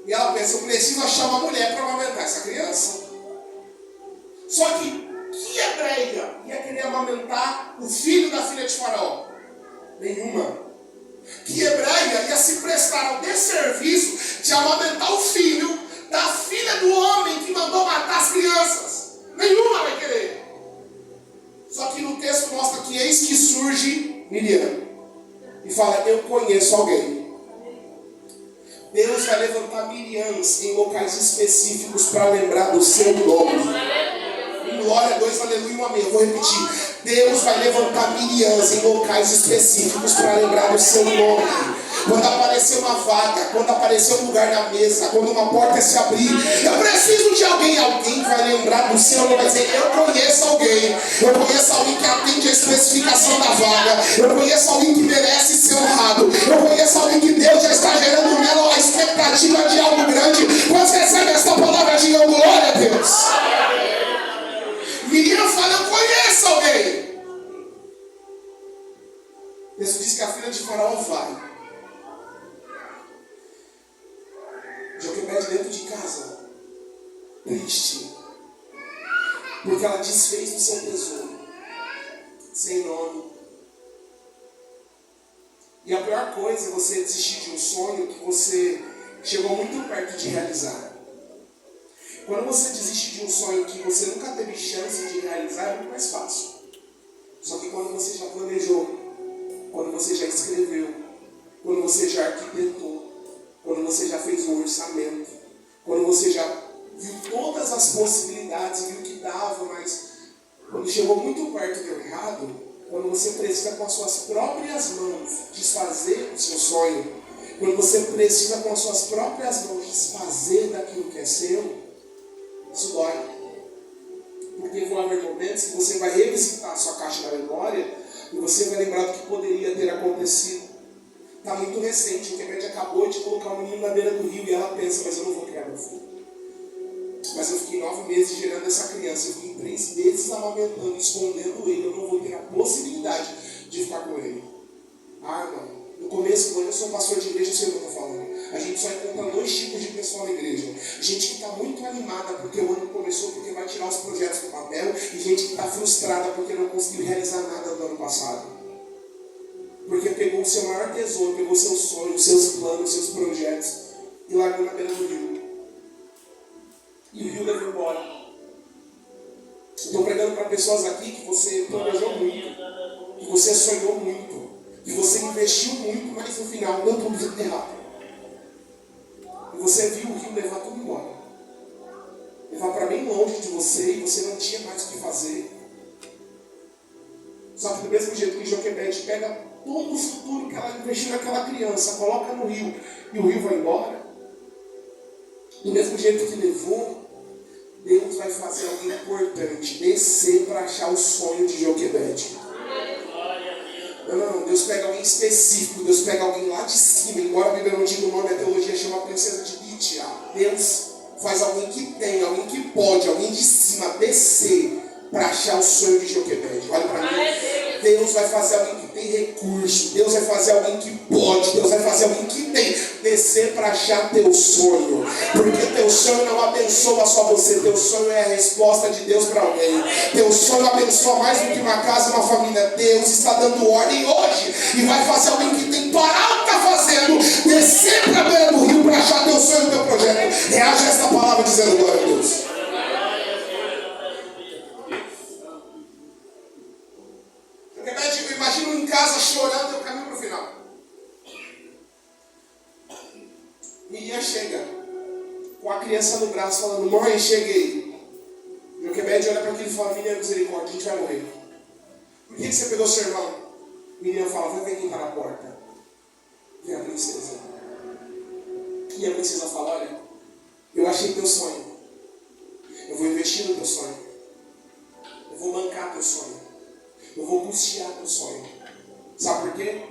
E ela pensa, eu preciso achar uma mulher para amamentar essa criança. Só que hebreia ia querer amamentar o filho da filha de Faraó? Nenhuma. Que hebreia ia se prestar ao desserviço de amamentar o filho da filha do homem que mandou matar as crianças? Nenhuma vai querer. Só que no texto mostra que eis que surge Miriam e fala, eu conheço alguém. Deus vai levantar Miriams em locais específicos para lembrar do seu nome. Glória a Deus, aleluia, um amém. Eu vou repetir. Deus vai levantar Miriams em locais específicos para lembrar do seu nome. Quando aparecer uma vaga, quando aparecer um lugar na mesa, quando uma porta se abrir, eu preciso de alguém. Alguém vai lembrar do seu nome, vai dizer, eu conheço alguém. Eu conheço alguém que atende a especificação da vaga. Eu conheço alguém que merece ser honrado. Eu conheço alguém que Deus já está gerando nela a expectativa de algo grande. Quando recebe essa palavra, diga glória a Deus. Miriam fala, eu conheço alguém. Deus diz que a filha de Faraó vai. Joquebede dentro de casa, triste, porque ela desfez do seu tesouro, sem nome. E a pior coisa é você desistir de um sonho que você chegou muito perto de realizar. Quando você desiste de um sonho que você nunca teve chance de realizar, é muito mais fácil. Só que quando você já planejou, quando você já escreveu, quando você já arquitetou, quando você já fez um orçamento, quando você já viu todas as possibilidades, viu que dava, mas quando chegou muito perto deu errado, quando você precisa com as suas próprias mãos desfazer o seu sonho, quando você precisa com as suas próprias mãos desfazer daquilo que é seu, isso dói. Porque vão haver momentos que você vai revisitar a sua caixa da memória e você vai lembrar do que poderia ter acontecido. Está muito recente, o Joquebede acabou de colocar um menino na beira do rio e ela pensa, mas eu não vou criar meu filho. Mas eu fiquei 9 meses gerando essa criança, eu fiquei 3 meses amamentando, escondendo ele, eu não vou ter a possibilidade de ficar com ele. Ah, não. No começo do ano eu sou pastor de igreja, eu sei o que eu estou falando. A gente só encontra 2 tipos de pessoa na igreja. Gente que está muito animada porque o ano começou, porque vai tirar os projetos do papel, e gente que está frustrada porque não conseguiu realizar nada do ano passado. Porque pegou o seu maior tesouro, pegou seus sonhos, seus planos, seus projetos e largou na beira do rio. E o rio levou embora. Estou pregando para pessoas aqui que você planejou muito, que você sonhou muito, que você investiu muito, mas no final deu tudo errado. E você viu o rio levar tudo embora. Levar para bem longe de você e você não tinha mais o que fazer. Só que do mesmo jeito que Joquebede pega todo o futuro que ela investiu naquela criança, coloca no rio e o rio vai embora, do mesmo jeito que levou, Deus vai fazer algo importante, descer para achar o sonho de Joquebede. Não, Deus pega alguém específico, Deus pega alguém lá de cima, embora a Bíblia não diga o nome, a teologia chama a princesa de Bítia. Deus faz alguém que tem, alguém que pode, alguém de cima descer para achar o sonho de Joquebede. Olha para mim. Deus vai fazer alguém que tem recurso, Deus vai fazer alguém que pode, Deus vai fazer alguém que tem, descer para achar teu sonho, porque teu sonho não abençoa só você, teu sonho é a resposta de Deus para alguém, teu sonho abençoa mais do que uma casa, uma família. Deus está dando ordem hoje e vai fazer alguém que tem que parar o que está fazendo, descer para a beira do rio para achar teu sonho, teu projeto. Reage a essa palavra dizendo glória a Deus. Eu imagino em casa chorando o caminho para o final. Miriam chega com a criança no braço falando, mãe, cheguei. Joquebede olha para aquele e fala, Miriam, misericórdia, a gente vai morrer. Por que você pegou seu irmão? Miriam fala, vai ver quem está na porta. Vem a princesa. E a princesa fala, olha, eu achei teu sonho. Eu vou investir no teu sonho. Eu vou bancar teu sonho. Eu vou custear teu sonho. Sabe por quê?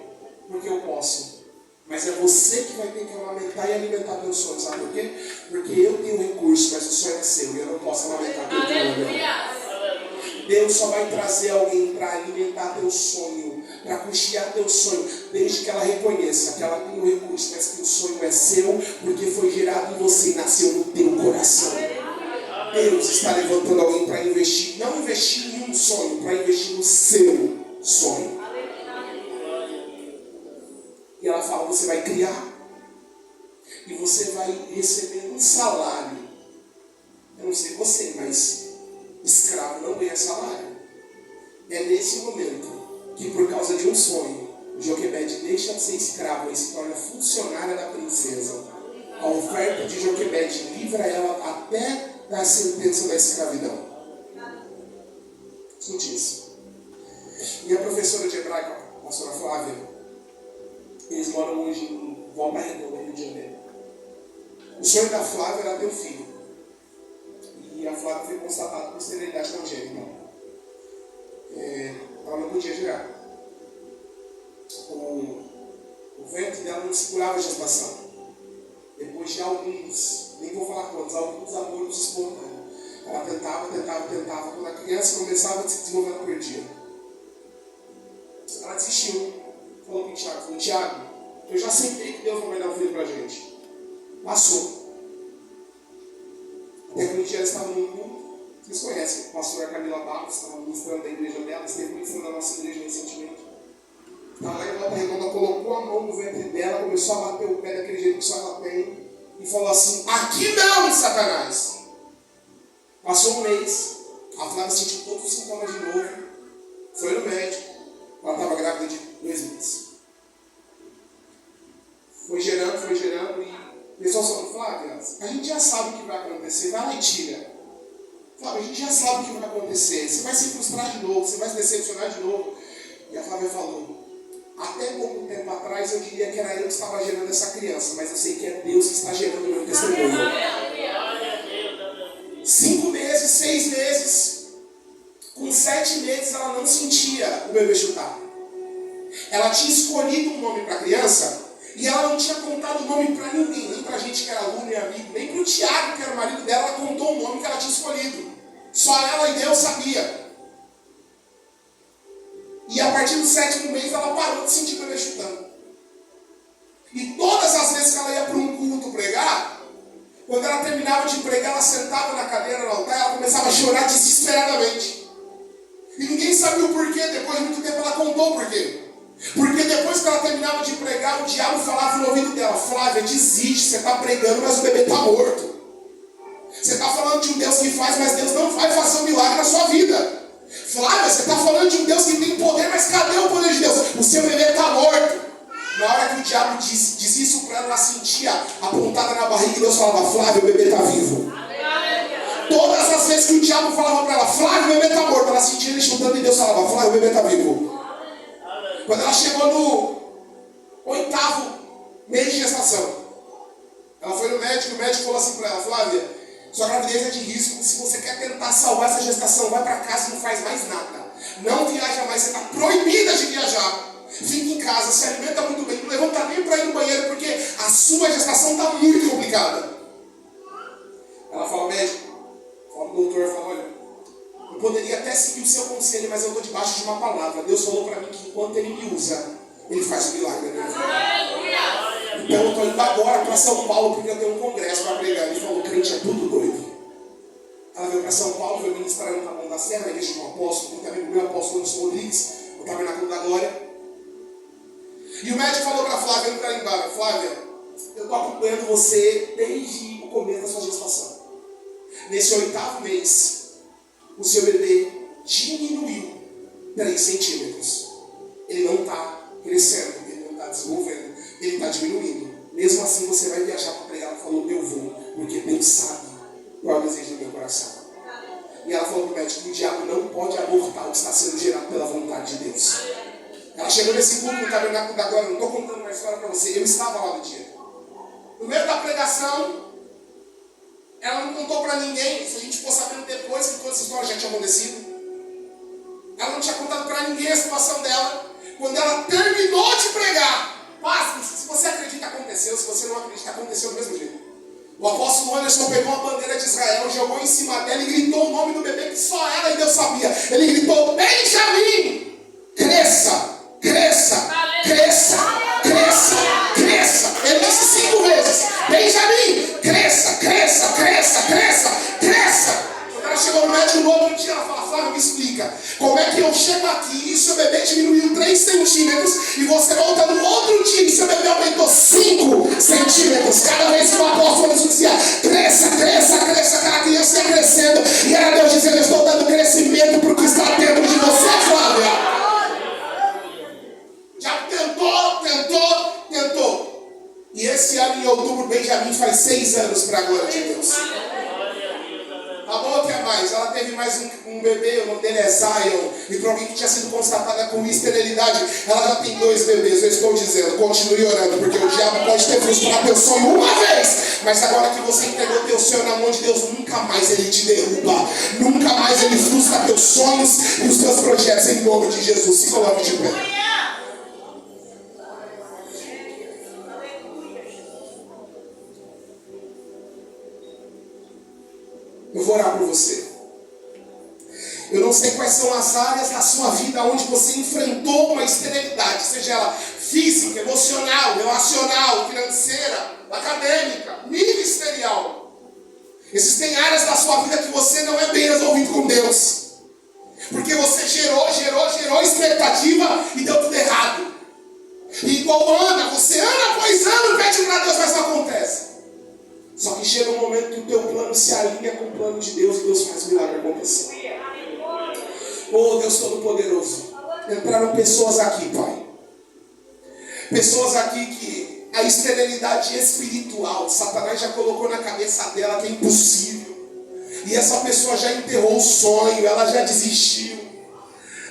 Porque eu posso. Mas é você que vai ter que amamentar e alimentar teu sonho. Sabe por quê? Porque eu tenho recurso, mas o sonho é seu. E eu não posso amamentar teu sonho. Deus só vai trazer alguém para alimentar teu sonho, para custear teu sonho, desde que ela reconheça que ela tem o recurso, mas que o sonho é seu, porque foi gerado em você e nasceu no teu coração. Deus está levantando alguém para investir, não investir em um sonho, para investir no seu sonho. E ela fala, você vai criar e você vai receber um salário. Eu não sei você, mas escravo não ganha salário. É nesse momento que, por causa de um sonho, Joquebede deixa de ser escravo e se torna funcionária da princesa. A oferta de Joquebede livra ela até da sentença da escravidão. Escute isso. Minha professora de hebraico, a pastora Flávia, eles moram hoje em Volta Redonda, Rio de Janeiro. O sonho da Flávia era ter um filho. E a Flávia foi constatada com esterilidade congênita. Ela não podia gerar. O ventre dela não segurava a gestação. Depois de alguns, nem vou falar quantos, alguns abortos espontâneos. Ela tentava. Quando a criança começava a se desenvolver, ela perdia. Ela desistiu. Falou para o Tiago, Tiago, eu já sentei que Deus não vai dar um filho para a gente. Passou. Até que um dia ela estava num culto, vocês conhecem, a pastora Camila Barros, estava ministrando da igreja dela, esteve ministrando da nossa igreja recentemente. Estava lá em Volta Redonda, colocou a mão no ventre dela, começou a bater o pé daquele jeito que só ela tem, e falou assim, aqui não, Satanás! Passou um mês, a Flávia sentiu todos os sintomas de novo, foi no médico, ela estava grávida de 2 meses. Foi gerando e o pessoal falou, Flávia, a gente já sabe o que vai acontecer, vai lá e tira. Flávia, a gente já sabe o que vai acontecer, você vai se frustrar de novo, você vai se decepcionar de novo. E a Flávia falou, até pouco tempo atrás eu diria que era eu que estava gerando essa criança, mas eu sei que é Deus que está gerando o meu testemunho. 5 meses, 6 meses, com 7 meses ela não sentia o bebê chutar. Ela tinha escolhido um nome para a criança e ela não tinha contado o nome para ninguém, nem para a gente que era aluno e amigo, nem para o Tiago, que era o marido dela, ela contou o nome que ela tinha escolhido. Só ela e Deus sabia. E a partir do 7º mês ela parou de sentir o bebê chutando. E todas as vezes que ela ia para um culto pregar, quando ela terminava de pregar, ela sentava na cadeira no altar e ela começava a chorar desesperadamente. E ninguém sabia o porquê, depois de muito tempo ela contou o porquê. Porque depois que ela terminava de pregar, o diabo falava no ouvido dela, Flávia, desiste, você está pregando, mas o bebê está morto. Você está falando de um Deus que faz, mas Deus não vai fazer um milagre na sua vida. Flávia, você está falando de um Deus que tem poder, mas cadê o poder de Deus? O seu bebê está morto. Na hora que o diabo disse isso para ela sentia a pontada na barriga e Deus falava, Flávia, o bebê está vivo. Todas as vezes que o diabo falava para ela, Flávia, o bebê está morto, ela sentia ele chutando e Deus falava, Flávia, o bebê está vivo. Quando ela chegou no 8º mês de gestação, ela foi no médico, o médico falou assim para ela, Flávia, sua gravidez é de risco, se você quer tentar salvar essa gestação, vai para casa e não faz mais nada. Não viaja mais, você está proibida de viajar. Fica em casa, se alimenta muito bem, não levanta nem para ir no banheiro, porque a sua gestação está muito complicada. Ela fala, médico, fala, o doutor, fala, olha, eu poderia até seguir o seu conselho, mas eu estou debaixo de uma palavra. Deus falou para mim que enquanto Ele me usa, Ele faz um milagre na minha vida. Então eu estou indo agora para São Paulo, porque eu tenho um congresso para pregar. Ele falou, crente é tudo doido. Ela veio para São Paulo, veio ministrar no Taboão da Serra, na igreja de um apóstolo, muito amigo meu, apóstolo Anderson Rodrigues, no Tabernáculo da Glória. E o médico falou para a Flávia, indo para ir embora, Flávia, eu estou acompanhando você desde o começo da sua gestação. Nesse 8º mês, o seu bebê diminuiu 3 centímetros. Ele não está crescendo, ele não está desenvolvendo, ele está diminuindo. Mesmo assim, você vai viajar para pregar. Ela falou, eu vou, porque Deus sabe qual é o desejo do meu coração. E ela falou para o médico que o diabo não pode abortar o que está sendo gerado pela vontade de Deus. Ela chegou nesse culto no Tabernáculo da Glória, não estou contando uma história para você, eu estava lá no dia. No meio da pregação, ela não contou para ninguém, se a gente for sabendo depois que toda essa história já tinha acontecido. Ela não tinha contado para ninguém a situação dela. Quando ela terminou de pregar, pasme, se você acredita aconteceu, se você não acredita aconteceu do mesmo jeito. O apóstolo Anderson pegou a bandeira de Israel, jogou em cima dela e gritou o nome do bebê que só ela e Deus sabia. Ele gritou, Benjamim, cresça, cresça, cresça, cresça, cresça. Ele disse 5 vezes, Benjamim, cresça, cresça, cresça, cresça, cresça. Quando ela chegou no médico no outro dia, ela fala, Flávio, me explica, como é que eu chego aqui e seu bebê diminuiu 3 centímetros e você volta no outro dia e seu bebê aumentou 5 centímetros. Cada vez que o apóstolo dizia, cresça, cresça, cresça, aquela criança ia crescendo e era Deus dizendo, eu estou dando crescimento para o que está dentro de você, Flávia. Já tentou. E esse ano, em outubro, Benjamim faz 6 anos para a glória de Deus. Tá bom, quer mais? Ela teve mais um bebê, o nome dele é Zion. E para alguém que tinha sido constatada com esterilidade, ela já tem 2 bebês. Eu estou dizendo, continue orando, porque o diabo pode ter frustrado teu sonho uma vez. Mas agora que você entregou teu sonho na mão de Deus, nunca mais ele te derruba. Nunca mais ele frustra teus sonhos e os teus projetos, em nome de Jesus. Se coloque de pé. Eu vou orar por você. Eu não sei quais são as áreas da sua vida onde você enfrentou uma esterilidade, seja ela física, emocional, relacional, financeira, acadêmica, ministerial. Existem áreas da sua vida que você não é bem resolvido com Deus. Porque você gerou expectativa e deu tudo errado. E igual Ana, você ano após ano pede para Deus, mas não acontece. Só que chega um momento que o teu plano se alinha com o plano de Deus e Deus faz o milagre acontecer. Oh, Deus Todo-Poderoso. Entraram pessoas aqui, Pai. Pessoas aqui que a esterilidade espiritual, Satanás já colocou na cabeça dela que é impossível. E essa pessoa já enterrou o sonho, ela já desistiu.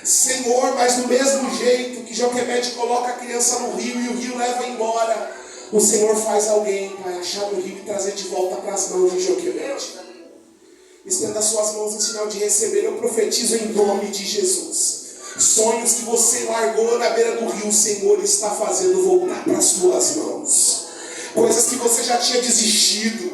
Senhor, mas do mesmo jeito que Joquebede coloca a criança no rio e o rio leva embora, o Senhor faz alguém, Pai, achar no rio e trazer de volta para as mãos de Joquebede. Estenda suas mãos em sinal de receber. Eu profetizo em nome de Jesus. Sonhos que você largou na beira do rio, o Senhor está fazendo voltar para as tuas mãos. Coisas que você já tinha desistido.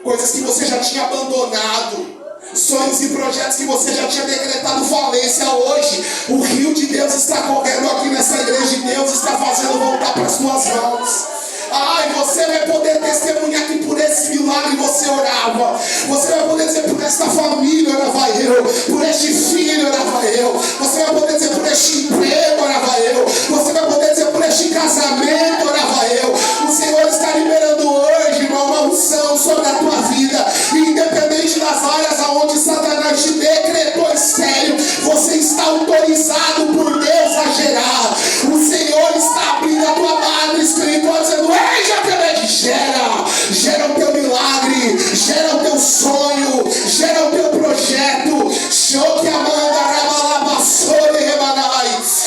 Coisas que você já tinha abandonado. Sonhos e projetos que você já tinha decretado falência. Hoje, o rio de Deus está correndo aqui nessa igreja e Deus está fazendo voltar para as tuas mãos. Ai, você vai poder testemunhar que por esse milagre você orava. Você vai poder dizer, por esta família orava eu. Por este filho orava eu. Você vai poder dizer, por este emprego orava eu. Você vai poder dizer, por este casamento orava eu. O Senhor está liberando hoje uma unção sobre a tua vida. E independente das áreas aonde Satanás te decretou estéril, você está autorizado por Deus a gerar. O Senhor está abrindo a tua madre espiritual dizendo, ei, Joquebede, gera o teu milagre, gera o teu sonho, gera o teu projeto. Show que amanda, rabalabasore, rebanais.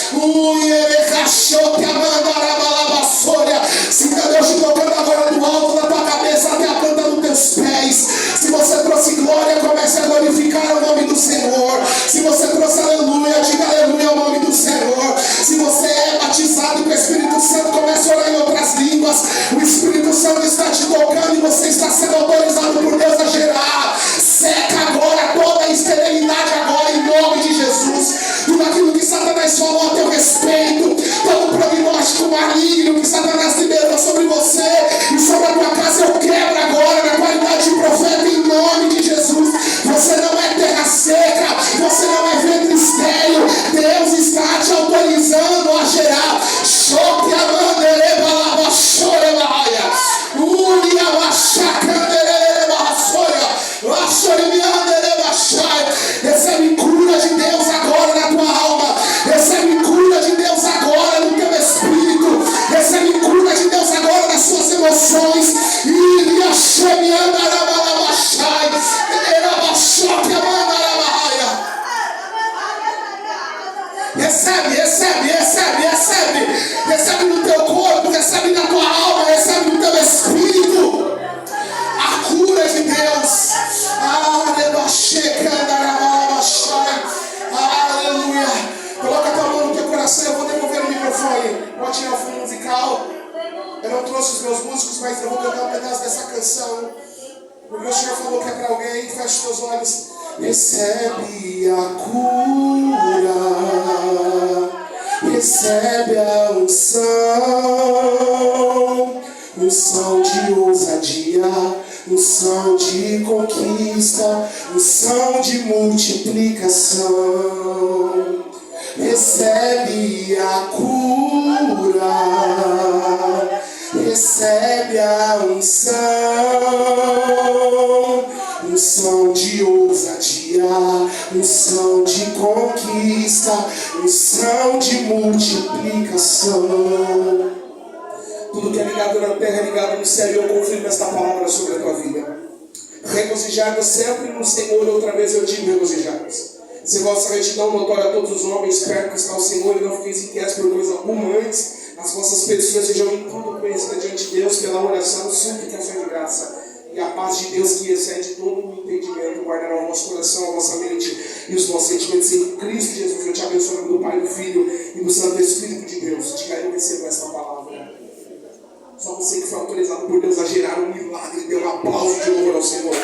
recebe, recebe, recebe, recebe. Recebe no teu corpo, recebe na tua alma, recebe no teu espírito. A cura de Deus. Aleluia. Coloca a tua mão no teu coração. Eu vou devolver o microfone. Pode tirar o fundo musical. Eu não trouxe os meus músicos, mas eu vou cantar um pedaço dessa canção. Porque o Senhor falou que é para alguém. Feche os teus olhos. Recebe a cura. Recebe a unção. Unção de ousadia, unção de conquista, unção de multiplicação. Recebe a cura, recebe a unção, unção de ousadia, unção de conquista, unção de multiplicação. Tudo que é ligado na terra é ligado no céu, e eu confirmo esta palavra sobre a tua vida. Regozijar-vos sempre no Senhor, outra vez eu digo regozijar-vos. Se vossa retidão notória a todos os homens, perto que está o Senhor, e não fiqueis inquietos por coisa alguma, antes as vossas petições sejam em tudo conhecidas diante de Deus, pela oração, suplicação de graça. E a paz de Deus, que excede todo o entendimento, guardará o vosso coração, a vossa mente e os vossos sentimentos em Cristo Jesus. Eu te abençoo em nome do Pai, do Filho e do Santo Espírito de Deus. Diga eu recebo esta palavra. Só você que foi autorizado por Deus a gerar um milagre, dê um aplauso de louvor ao Senhor.